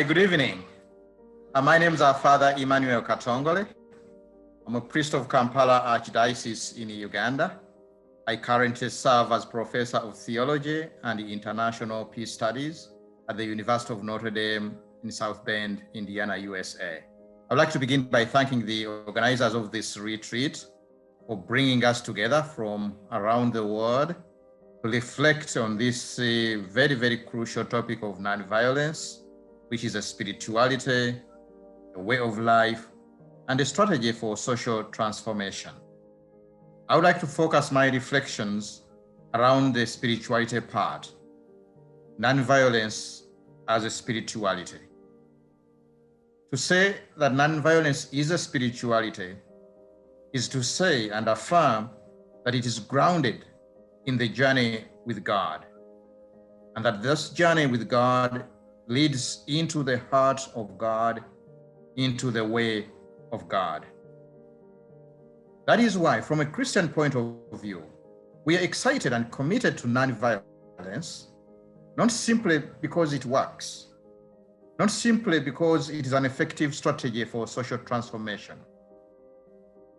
Hi, good evening. My name is our Father Emmanuel Katongole. I'm a priest of Kampala Archdiocese in Uganda. I currently serve as Professor of Theology and International Peace Studies at the University of Notre Dame in South Bend, Indiana, USA. I'd like to begin by thanking the organizers of this retreat for bringing us together from around the world to reflect on this very, very crucial topic of nonviolence, which is a spirituality, a way of life, and a strategy for social transformation. I would like to focus my reflections around the spirituality part, nonviolence as a spirituality. To say that nonviolence is a spirituality is to say and affirm that it is grounded in the journey with God, and that this journey with God leads into the heart of God, into the way of God. That is why, from a Christian point of view, we are excited and committed to nonviolence, not simply because it works, not simply because it is an effective strategy for social transformation.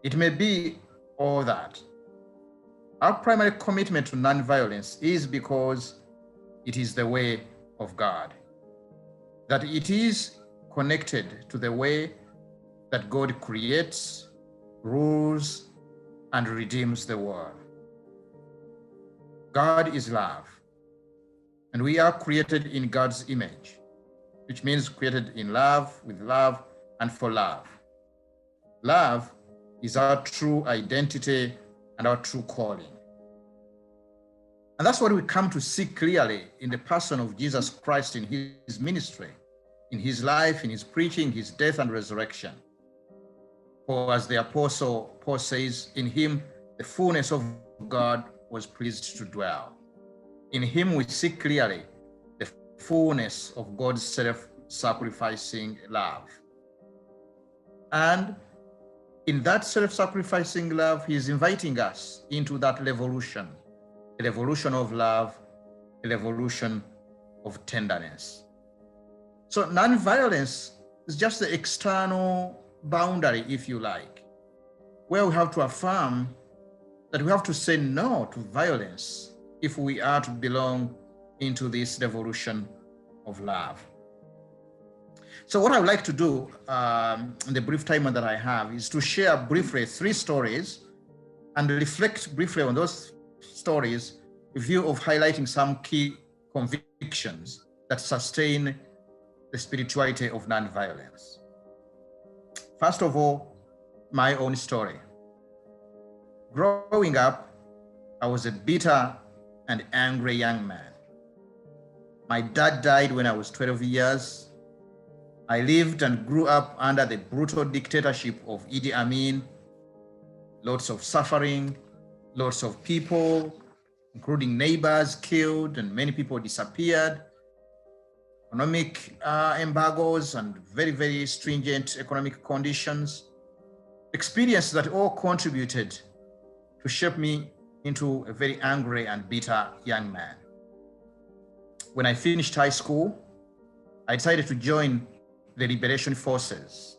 It may be all that. Our primary commitment to nonviolence is because it is the way of God, that it is connected to the way that God creates, rules, and redeems the world. God is love, and we are created in God's image, which means created in love, with love, and for love. Love is our true identity and our true calling. And that's what we come to see clearly in the person of Jesus Christ, in his ministry, in his life, in his preaching, his death and resurrection. For as the Apostle Paul says, in him the fullness of God was pleased to dwell. In him we see clearly the fullness of God's self-sacrificing love. And in that self-sacrificing love, he is inviting us into that revolution, a revolution of love, a revolution of tenderness. So nonviolence is just the external boundary, if you like, where we have to affirm that we have to say no to violence if we are to belong into this revolution of love. So what I would like to do in the brief time that I have is to share briefly 3 stories and reflect briefly on those stories with view of highlighting some key convictions that sustain the spirituality of nonviolence. First of all, my own story. Growing up, I was a bitter and angry young man. My dad died when I was 12 years. I lived and grew up under the brutal dictatorship of Idi Amin, lots of suffering, lots of people, including neighbors, killed, and many people disappeared. Economic embargoes and very, very stringent economic conditions. Experiences that all contributed to shape me into a very angry and bitter young man. When I finished high school, I decided to join the liberation forces,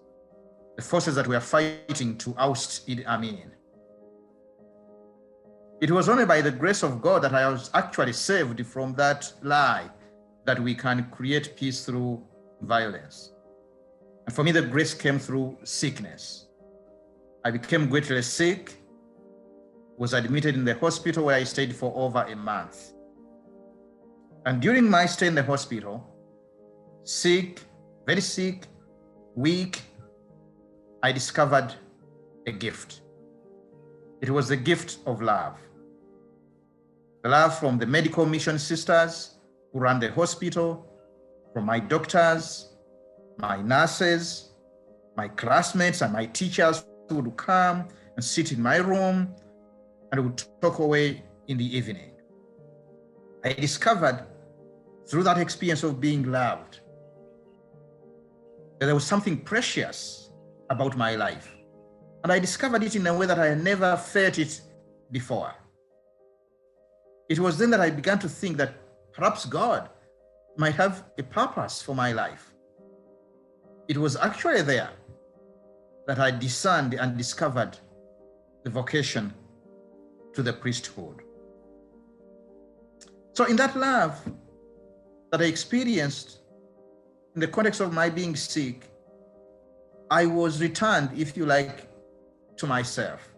the forces that were fighting to oust Idi Amin. It was only by the grace of God that I was actually saved from that lie that we can create peace through violence. And for me, the grace came through sickness. I became greatly sick, was admitted in the hospital where I stayed for over a month. And during my stay in the hospital, sick, very sick, weak, I discovered a gift. It was the gift of love. The love from the medical mission sisters who ran the hospital, from my doctors, my nurses, my classmates, and my teachers who would come and sit in my room and would talk away in the evening. I discovered through that experience of being loved that there was something precious about my life. And I discovered it in a way that I had never felt it before. It was then that I began to think that perhaps God might have a purpose for my life. it was actually there that I discerned and discovered the vocation to the priesthood. So in that love that I experienced in the context of my being sick, I was returned, if you like, to myself.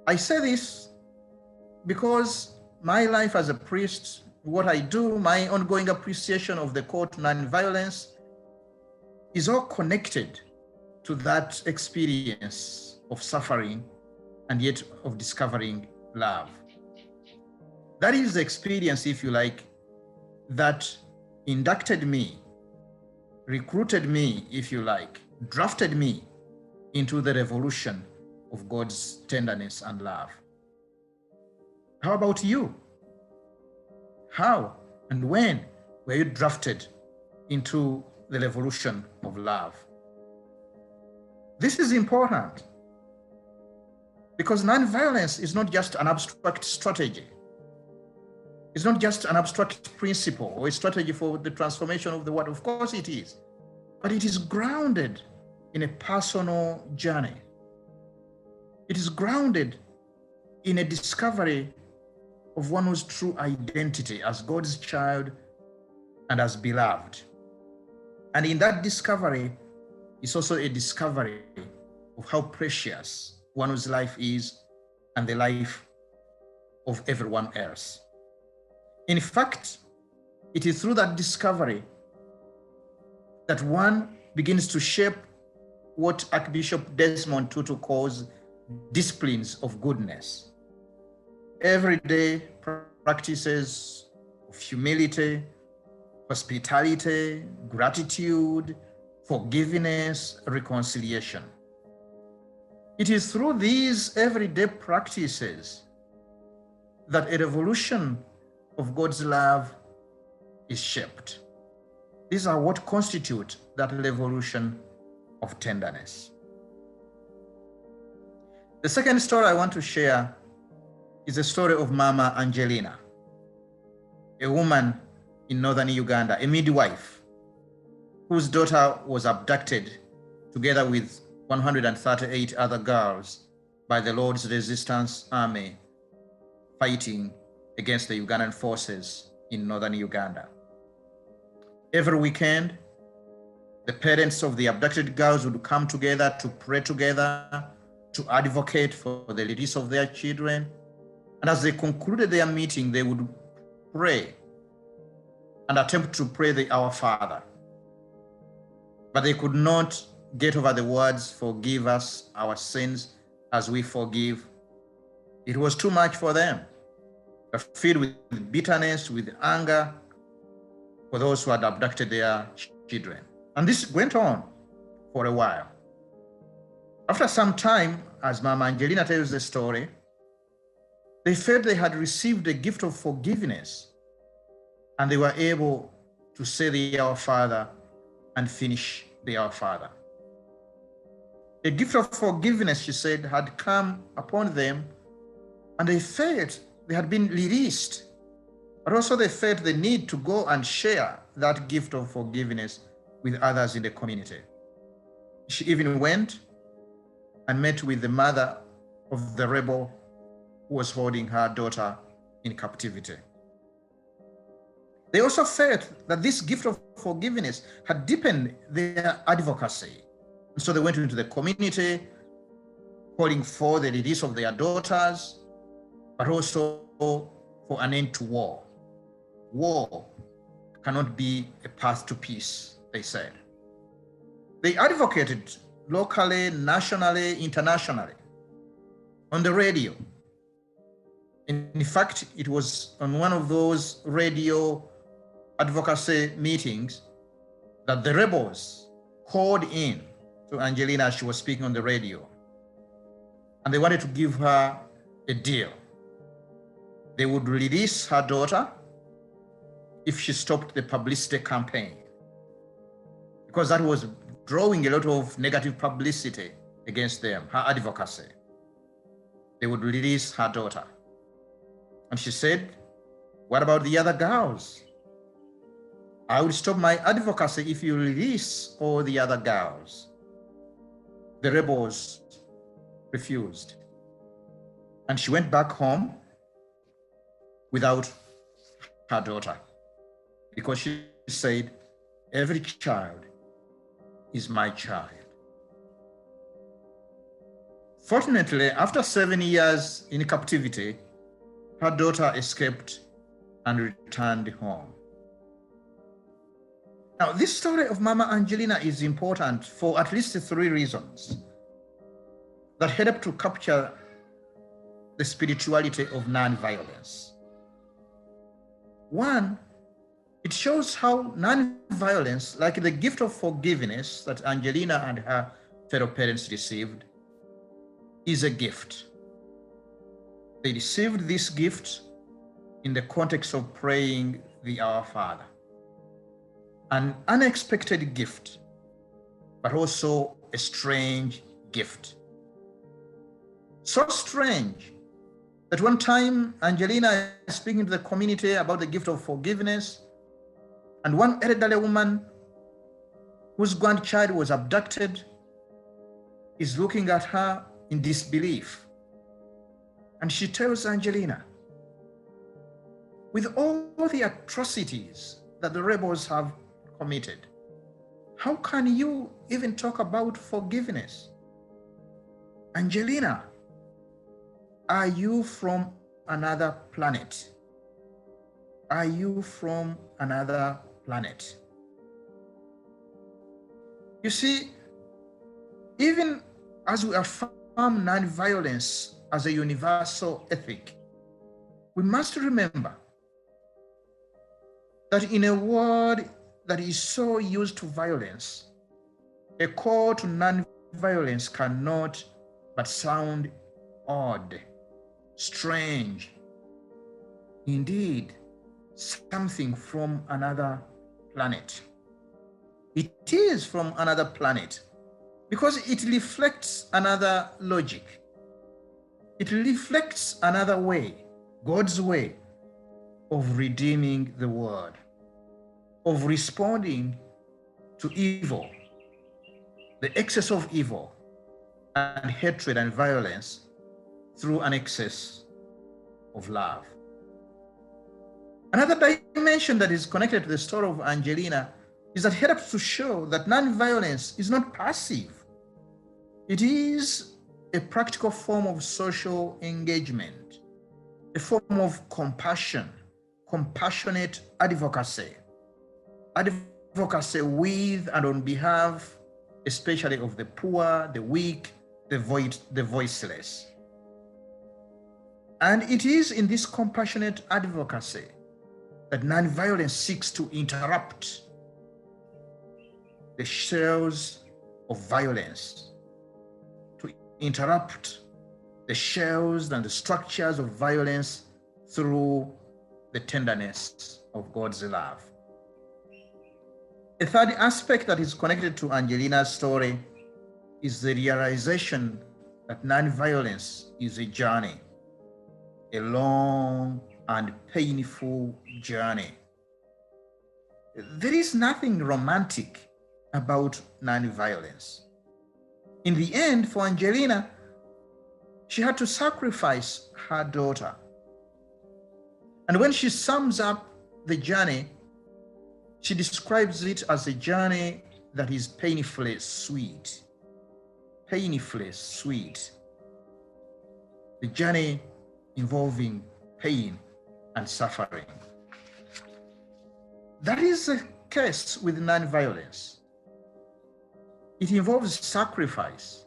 I say this because my life as a priest, what I do, my ongoing appreciation of the call to nonviolence is all connected to that experience of suffering and yet of discovering love. That is the experience, if you like, that inducted me, recruited me, if you like, drafted me into the revolution of God's tenderness and love. How about you? How and when were you drafted into the revolution of love? This is important because nonviolence is not just an abstract strategy. It's not just an abstract principle or a strategy for the transformation of the world. Of course it is, but it is grounded in a personal journey. It is grounded in a discovery of one's true identity as God's child and as beloved. And in that discovery, it's also a discovery of how precious one's life is and the life of everyone else. In fact, it is through that discovery that one begins to shape what Archbishop Desmond Tutu calls disciplines of goodness. Everyday practices of humility, hospitality, gratitude, forgiveness, reconciliation. It is through these everyday practices that a revolution of God's love is shaped. These are what constitute that revolution of tenderness. The second story I want to share is the story of Mama Angelina, a woman in northern Uganda, a midwife whose daughter was abducted together with 138 other girls by the Lord's Resistance Army fighting against the Ugandan forces in northern Uganda. Every weekend, the parents of the abducted girls would come together to pray together, to advocate for the release of their children. And as they concluded their meeting, they would pray and attempt to pray the Our Father. But they could not get over the words, "Forgive us our sins as we forgive." It was too much for them. They were filled with bitterness, with anger for those who had abducted their children. And this went on for a while. After some time, as Mama Angelina tells the story, they felt they had received a gift of forgiveness and they were able to say the Our Father and finish the Our Father. A gift of forgiveness, she said, had come upon them and they felt they had been released, but also they felt the need to go and share that gift of forgiveness with others in the community. She even went and met with the mother of the rebel who was holding her daughter in captivity. They also felt that this gift of forgiveness had deepened their advocacy. And so they went into the community calling for the release of their daughters, but also for an end to war. War cannot be a path to peace, they said. They advocated locally, nationally, internationally, on the radio. In fact, it was on one of those radio advocacy meetings that the rebels called in to Angelina as she was speaking on the radio. And they wanted to give her a deal. They would release her daughter if she stopped the publicity campaign, because that was drawing a lot of negative publicity against them, her advocacy. They would release her daughter. And she said, "What about the other girls?" I will stop my advocacy if you release all the other girls. The rebels refused. And she went back home without her daughter because she said, every child is my child. Fortunately, after 7 years in captivity, her daughter escaped and returned home. Now, this story of Mama Angelina is important for at least 3 reasons that help to capture the spirituality of nonviolence. One, it shows how nonviolence, like the gift of forgiveness that Angelina and her fellow parents received, is a gift. They received this gift in the context of praying the Our Father. An unexpected gift, but also a strange gift. So strange that one time Angelina is speaking to the community about the gift of forgiveness, and one elderly woman whose grandchild was abducted is looking at her in disbelief. And she tells Angelina, with all the atrocities that the rebels have committed, how can you even talk about forgiveness? Angelina, are you from another planet? Are you from another planet? You see, even as we affirm nonviolence as a universal ethic, we must remember that in a world that is so used to violence, a call to nonviolence cannot but sound odd, strange, indeed, something from another planet. It is from another planet because it reflects another logic. It reflects another way, God's way of redeeming the world, of responding to evil, the excess of evil and hatred and violence through an excess of love. Another dimension that is connected to the story of Angelina is that it helps to show that nonviolence is not passive. It is a practical form of social engagement, a form of compassion, compassionate advocacy with and on behalf, especially of the poor, the weak, the voiceless. And it is in this compassionate advocacy that nonviolence seeks to interrupt the shells of violence, to interrupt the shells and the structures of violence through the tenderness of God's love. A third aspect that is connected to Angelina's story is the realization that nonviolence is a journey, a long and painful journey. There is nothing romantic about nonviolence. In the end, for Angelina, she had to sacrifice her daughter. And when she sums up the journey, she describes it as a journey that is painfully sweet. Painfully sweet. The journey involving pain and suffering. That is the case with nonviolence. It involves sacrifice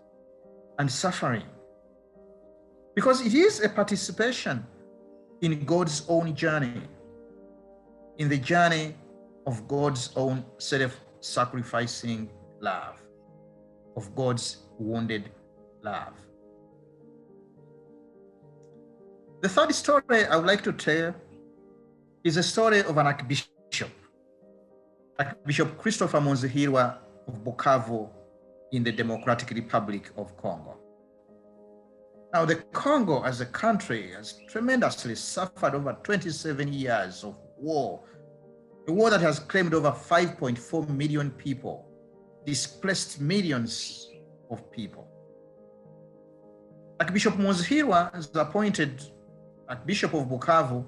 and suffering because it is a participation in God's own journey, in the journey of God's own self-sacrificing love, of God's wounded love. The third story I would like to tell is a story of an archbishop, Archbishop Christopher Monzihirwa of Bukavu in the Democratic Republic of Congo. Now, the Congo as a country has tremendously suffered over 27 years of war, a war that has claimed over 5.4 million people, displaced millions of people. Archbishop Muzhirwa is appointed Archbishop of Bukavu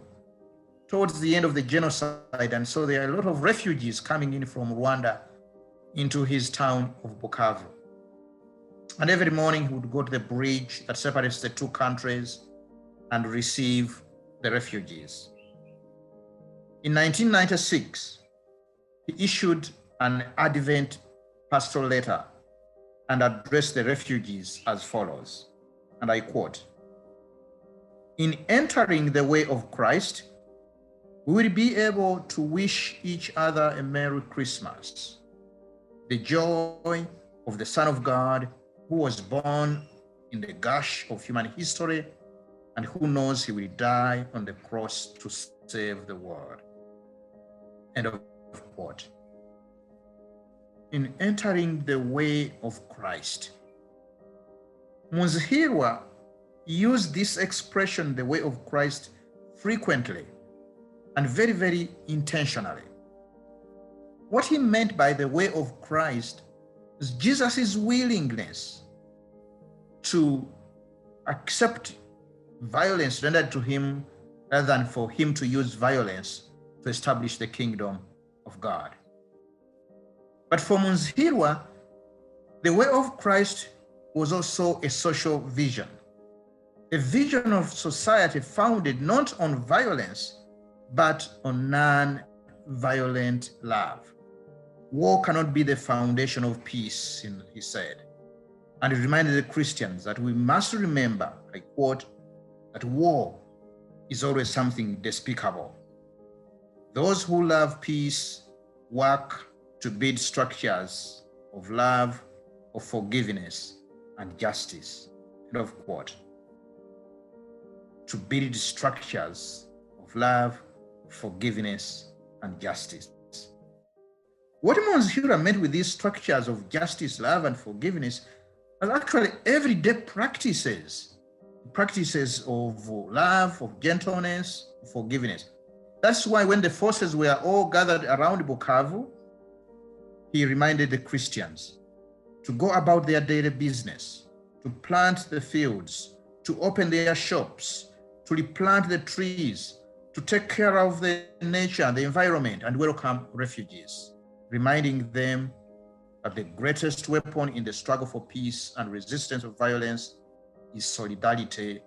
towards the end of the genocide, and so there are a lot of refugees coming in from Rwanda into his town of Bukavu. And every morning he would go to the bridge that separates the two countries and receive the refugees. In 1996, he issued an Advent pastoral letter and addressed the refugees as follows, and I quote, "In entering the way of Christ, we will be able to wish each other a Merry Christmas. The joy of the Son of God, who was born in the gush of human history and who knows he will die on the cross to save the world." End of quote. In entering the way of Christ, Muzhirwa used this expression, the way of Christ, frequently and very, very intentionally. What he meant by the way of Christ is Jesus' willingness to accept violence rendered to him rather than for him to use violence to establish the kingdom of God. But for Muzhirwa, the way of Christ was also a social vision, a vision of society founded not on violence, but on non-violent love. War cannot be the foundation of peace, he said. And he reminded the Christians that we must remember, I quote, that war is always something despicable. Those who love peace work to build structures of love, of forgiveness, and justice. End of quote. To build structures of love, forgiveness, and justice. What Muzhirwa meant with these structures of justice, love, and forgiveness are actually everyday practices of love, of gentleness, of forgiveness. That's why when the forces were all gathered around Bukavu, he reminded the Christians to go about their daily business, to plant the fields, to open their shops, to replant the trees, to take care of the nature and the environment and welcome refugees, reminding them that the greatest weapon in the struggle for peace and resistance of violence is solidarity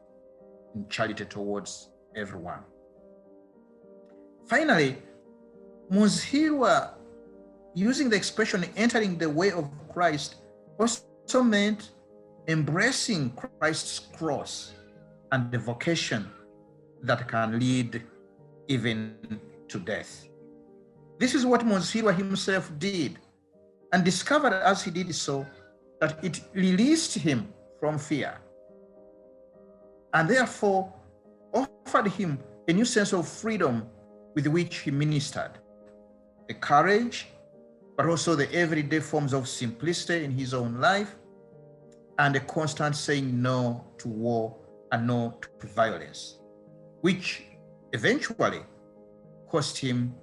and charity towards everyone. Finally, Muzhirwa, using the expression entering the way of Christ, also meant embracing Christ's cross and the vocation that can lead even to death. This is what Muzhirwa himself did, and discovered as he did so that it released him from fear, and therefore offered him a new sense of freedom with which he ministered, the courage, but also the everyday forms of simplicity in his own life, and a constant saying no to war and no to violence, which eventually cost him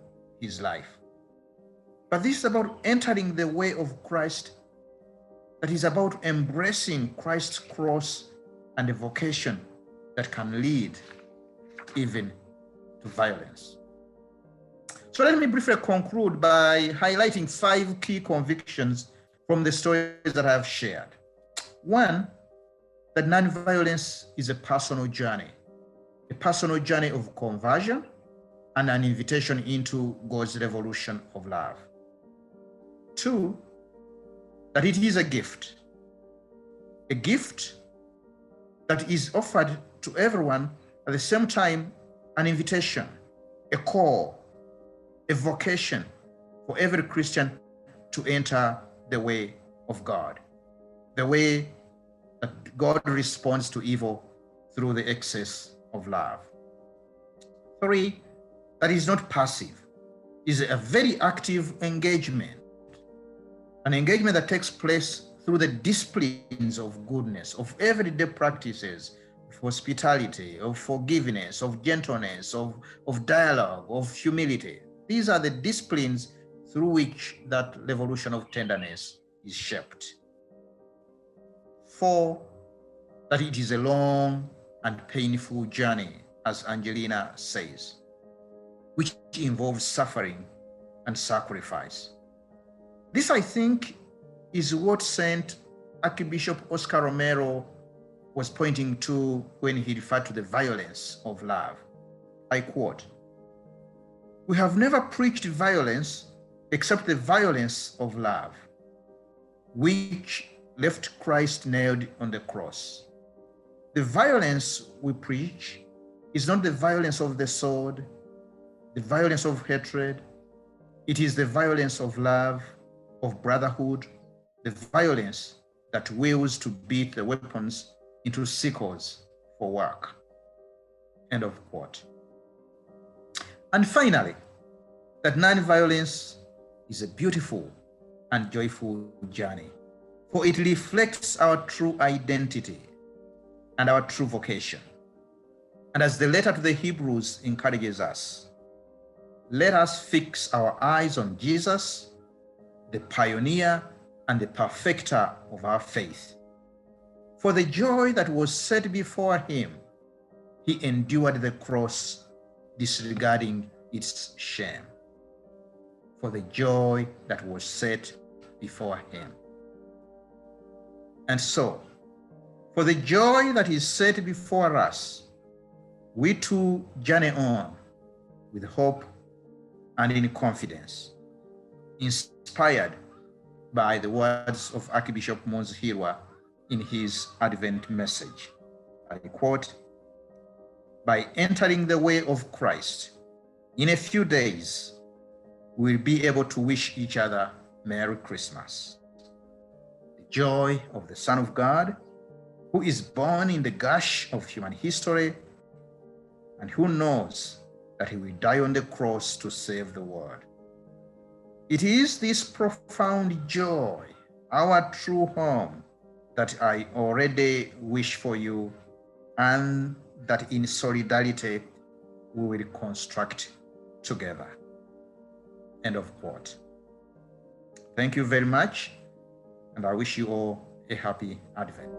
his life. But this is about entering the way of Christ, that is about embracing Christ's cross and the vocation that can lead even to violence. So let me briefly conclude by highlighting 5 key convictions from the stories that I have shared. 1, that nonviolence is a personal journey of conversion and an invitation into God's revolution of love. 2, that it is a gift that is offered to everyone, at the same time an invitation, a call, a vocation for every Christian to enter the way of God, the way that God responds to evil through the excess of love. 3, that is not passive, is a very active engagement, an engagement that takes place through the disciplines of goodness, of everyday practices, of hospitality, of forgiveness, of gentleness, of dialogue, of humility. These are the disciplines through which that revolution of tenderness is shaped. 4, that it is a long and painful journey, as Angelina says, which involves suffering and sacrifice. This, I think, is what Saint Archbishop Oscar Romero was pointing to when he referred to the violence of love. I quote, "We have never preached violence except the violence of love, which left Christ nailed on the cross. The violence we preach is not the violence of the sword, the violence of hatred. It is the violence of love, of brotherhood, the violence that wills to beat the weapons into sickles for work." End of quote. And finally, that nonviolence is a beautiful and joyful journey, for it reflects our true identity and our true vocation. And as the letter to the Hebrews encourages us, let us fix our eyes on Jesus, the pioneer and the perfecter of our faith. For the joy that was set before him, he endured the cross, disregarding its shame. For the joy that was set before him. And so, for the joy that is set before us, we too journey on with hope and in confidence, inspired by the words of Archbishop Monzihirwa in his Advent message. I quote, "By entering the way of Christ, in a few days, we'll be able to wish each other Merry Christmas. The joy of the Son of God, who is born in the gush of human history, and who knows that he will die on the cross to save the world. It is this profound joy, our true home, that I already wish for you, and that in solidarity we will construct together." End of quote. Thank you very much, and I wish you all a happy Advent.